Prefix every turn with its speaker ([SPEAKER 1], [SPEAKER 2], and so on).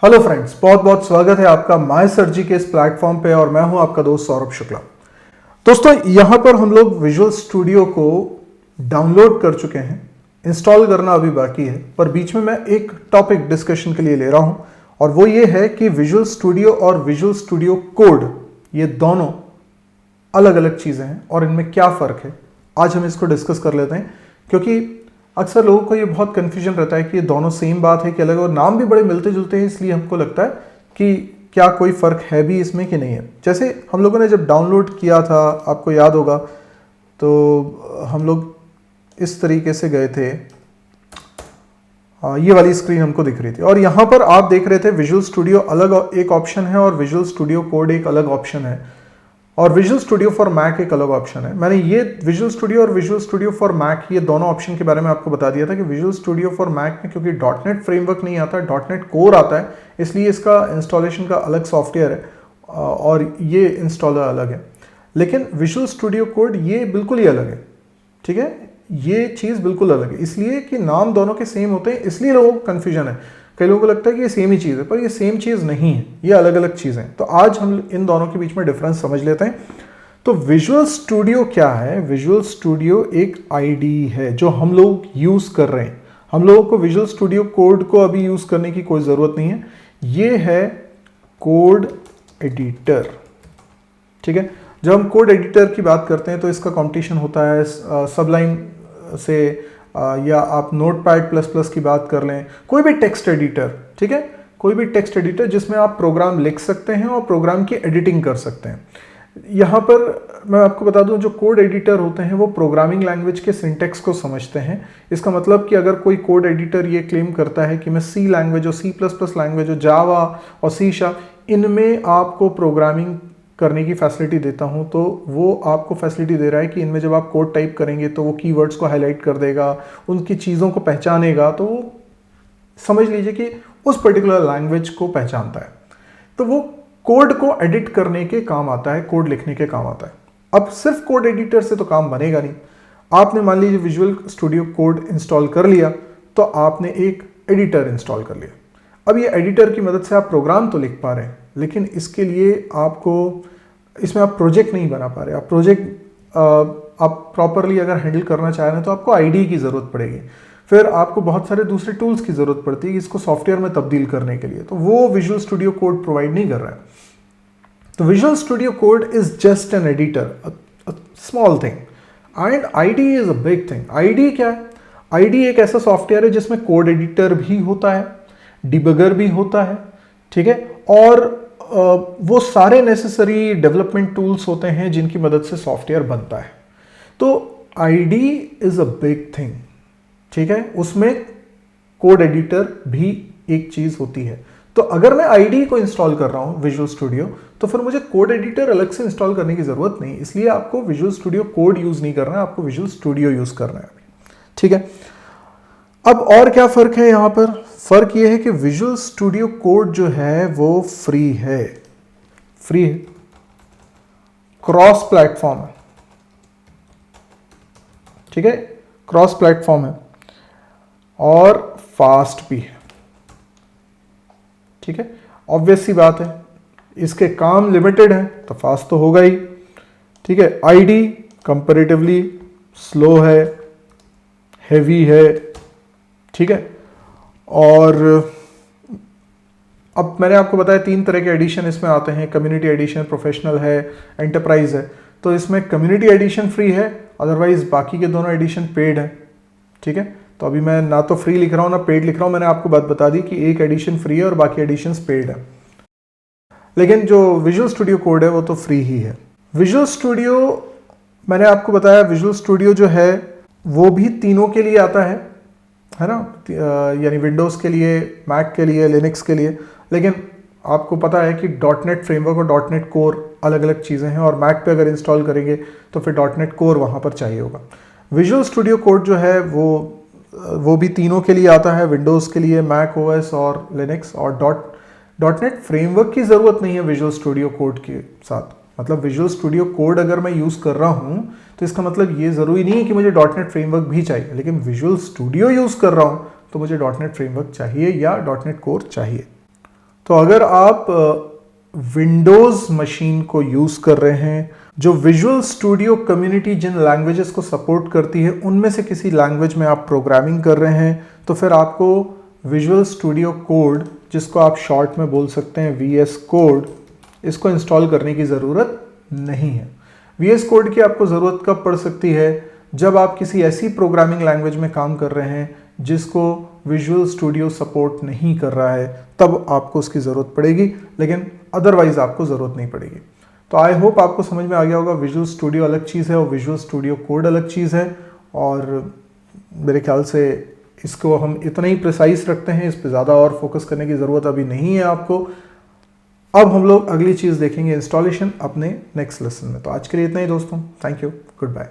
[SPEAKER 1] Hello friends, बहुत बहुत स्वागत है आपका माय सर्जी के इस प्लेटफॉर्म पे और मैं हूं आपका दोस्त सौरभ शुक्ला। दोस्तों, यहां पर हम लोग विजुअल स्टूडियो को डाउनलोड कर चुके हैं, इंस्टॉल करना अभी बाकी है। पर बीच में मैं एक टॉपिक डिस्कशन के लिए ले रहा हूं और वो ये है कि विजुअल स्टूडियो और विजुअल स्टूडियो कोड ये दोनों अलग अलग चीज़ें हैं और इनमें क्या फ़र्क है। आज हम इसको डिस्कस कर लेते हैं, क्योंकि अक्सर लोगों को ये बहुत कन्फ्यूजन रहता है कि ये दोनों सेम बात है कि अलग, और नाम भी बड़े मिलते जुलते हैं, इसलिए हमको लगता है कि क्या कोई फ़र्क है भी इसमें कि नहीं है। जैसे हम लोगों ने जब डाउनलोड किया था, आपको याद होगा, तो हम लोग इस तरीके से गए थे। ये वाली स्क्रीन हमको दिख रही थी और यहाँ पर आप देख रहे थे विजुअल स्टूडियो अलग एक ऑप्शन है और विजुअल स्टूडियो कोड एक अलग ऑप्शन है और विजुअल स्टूडियो फॉर मैक एक अलग ऑप्शन है। मैंने ये विजुअल स्टूडियो और विजुअल स्टूडियो फॉर मैक ये दोनों ऑप्शन के बारे में आपको बता दिया था कि विजुअल स्टूडियो फॉर मैक में क्योंकि डॉटनेट फ्रेमवर्क नहीं आता, डॉटनेट कोर आता है, इसलिए इसका इंस्टॉलेशन का अलग सॉफ्टवेयर है और ये इंस्टॉलर अलग है। लेकिन विजुअल स्टूडियो कोड ये बिल्कुल ही अलग है, ठीक है। ये चीज़ बिल्कुल अलग है, इसलिए कि नाम दोनों के सेम होते हैं, इसलिए लोगों को कन्फ्यूजन है। कई लोगों को लगता है कि ये सेम ही चीज़ है, पर ये सेम चीज़ नहीं है, ये अलग अलग चीज़ें हैं। तो आज हम इन दोनों के बीच में डिफरेंस समझ लेते हैं। तो विजुअल स्टूडियो क्या है? विजुअल स्टूडियो एक आईडी है जो हम लोग यूज़ कर रहे हैं। हम लोगों को विजुअल स्टूडियो कोड को अभी यूज़ करने की कोई ज़रूरत नहीं है। ये है कोड एडिटर, ठीक है। जब हम कोड एडिटर की बात करते हैं तो इसका कॉम्पिटिशन होता है सबलाइन से, या आप नोटपैड प्लस प्लस की बात कर लें, कोई भी टेक्स्ट एडिटर, ठीक है, कोई भी टेक्स्ट एडिटर जिसमें आप प्रोग्राम लिख सकते हैं और प्रोग्राम की एडिटिंग कर सकते हैं। यहाँ पर मैं आपको बता दूं, जो कोड एडिटर होते हैं वो प्रोग्रामिंग लैंग्वेज के सिंटेक्स को समझते हैं। इसका मतलब कि अगर कोई कोड एडिटर ये क्लेम करता है कि मैं सी लैंग्वेज और सी प्लस प्लस लैंग्वेज और जावा और सी शार्प इनमें आपको प्रोग्रामिंग करने की फैसिलिटी देता हूं, तो वो आपको फैसिलिटी दे रहा है कि इनमें जब आप कोड टाइप करेंगे तो वो कीवर्ड्स को हाईलाइट कर देगा, उनकी चीज़ों को पहचानेगा, तो वो समझ लीजिए कि उस पर्टिकुलर लैंग्वेज को पहचानता है। तो वो कोड को एडिट करने के काम आता है, कोड लिखने के काम आता है। अब सिर्फ कोड एडिटर से तो काम बनेगा नहीं। आपने मान लीजिए विजुअल स्टूडियो कोड इंस्टॉल कर लिया, तो आपने एक एडिटर इंस्टॉल कर लिया। अब ये एडिटर की मदद से आप प्रोग्राम तो लिख पा रहे हैं, लेकिन इसके लिए आपको इसमें आप प्रोजेक्ट नहीं बना पा रहे। आप प्रोजेक्ट आप प्रॉपरली अगर हैंडल करना चाह रहे हैं तो आपको आईडी की ज़रूरत पड़ेगी, फिर आपको बहुत सारे दूसरे टूल्स की ज़रूरत पड़ती है इसको सॉफ्टवेयर में तब्दील करने के लिए, तो वो विजुअल स्टूडियो कोड प्रोवाइड नहीं कर रहा है। तो visual studio code is just an editor, small thing, and ID is a big thing. ID क्या है? आईडी एक ऐसा सॉफ्टवेयर है जिसमें कोड एडिटर भी होता है, डिबगर भी होता है, ठीक है, और वो सारे नेसेसरी डेवलपमेंट टूल्स होते हैं जिनकी मदद से सॉफ्टवेयर बनता है। तो ID is a big thing, ठीक है, उसमें कोड एडिटर भी एक चीज होती है। तो अगर मैं आईडी को इंस्टॉल कर रहा हूं विजुअल स्टूडियो, तो फिर मुझे कोड एडिटर अलग से इंस्टॉल करने की जरूरत नहीं, इसलिए आपको विजुअल स्टूडियो कोड यूज नहीं करना है, आपको विजुअल स्टूडियो यूज करना है, ठीक है। अब और क्या फर्क है यहां पर? फर्क यह है कि विजुअल स्टूडियो कोड जो है वो फ्री है, फ्री है, क्रॉस प्लेटफॉर्म है, ठीक है, क्रॉस प्लेटफॉर्म है और फास्ट भी है, ठीक है। ऑब्वियस सी बात है, इसके काम लिमिटेड है तो फास्ट तो होगा ही, ठीक है। आईडी कंपैरेटिवली स्लो है, हैवी है, ठीक है। और अब मैंने आपको बताया 3 तरह के एडिशन इसमें आते हैं, कम्युनिटी एडिशन, प्रोफेशनल है, एंटरप्राइज है। तो इसमें कम्युनिटी एडिशन फ्री है, अदरवाइज बाकी के दोनों एडिशन पेड है, ठीक है। तो अभी मैं ना तो फ्री लिख रहा हूँ ना पेड लिख रहा हूँ, मैंने आपको बात बता दी कि एक एडिशन फ्री है और बाकी एडिशन पेड है। लेकिन जो विजुअल स्टूडियो कोड है वो तो फ्री ही है। विजुअल स्टूडियो मैंने आपको बताया, विजुअल स्टूडियो जो है वो भी तीनों के लिए आता है ना, यानी विंडोज़ के लिए, मैक के लिए, लिनक्स के लिए। लेकिन आपको पता है कि डॉटनेट फ्रेमवर्क और डॉटनेट कोर अलग अलग चीज़ें हैं और मैक पे अगर इंस्टॉल करेंगे तो फिर डॉटनेट कोर वहाँ पर चाहिए होगा। विजुअल स्टूडियो कोड जो है वो भी तीनों के लिए आता है, विंडोज़ के लिए, मैक ओएस और लिनक्स। और डॉटनेट फ्रेमवर्क की ज़रूरत नहीं है विजुअल स्टूडियो कोड के साथ। मतलब विजुअल स्टूडियो कोड अगर मैं यूज़ कर रहा हूँ तो इसका मतलब ये ज़रूरी नहीं है कि मुझे डॉटनेट फ्रेमवर्क भी चाहिए, लेकिन विजुअल स्टूडियो यूज़ कर रहा हूँ तो मुझे डॉटनेट फ्रेमवर्क चाहिए या डॉटनेट कोर चाहिए। तो अगर आप विंडोज़ मशीन को यूज़ कर रहे हैं, जो विजुअल स्टूडियो कम्युनिटी जिन लैंग्वेजेस को सपोर्ट करती है उनमें से किसी लैंग्वेज में आप प्रोग्रामिंग कर रहे हैं, तो फिर आपको विजुअल स्टूडियो कोड, जिसको आप शॉर्ट में बोल सकते हैं VS कोड, इसको इंस्टॉल करने की ज़रूरत नहीं है। VS कोड की आपको ज़रूरत कब पड़ सकती है? जब आप किसी ऐसी प्रोग्रामिंग लैंग्वेज में काम कर रहे हैं जिसको विजुअल स्टूडियो सपोर्ट नहीं कर रहा है, तब आपको उसकी ज़रूरत पड़ेगी, लेकिन अदरवाइज आपको ज़रूरत नहीं पड़ेगी। तो आई होप आपको समझ में आ गया होगा, विजुअल स्टूडियो अलग चीज़ है और विजुअल स्टूडियो कोड अलग चीज़ है। और मेरे ख्याल से इसको हम इतना ही प्रिसाइज रखते हैं, इस पर ज़्यादा और फोकस करने की ज़रूरत अभी नहीं है आपको। अब हम लोग अगली चीज़ देखेंगे इंस्टॉलेशन अपने नेक्स्ट लेसन में। तो आज के लिए इतना ही दोस्तों, थैंक यू, गुड बाय।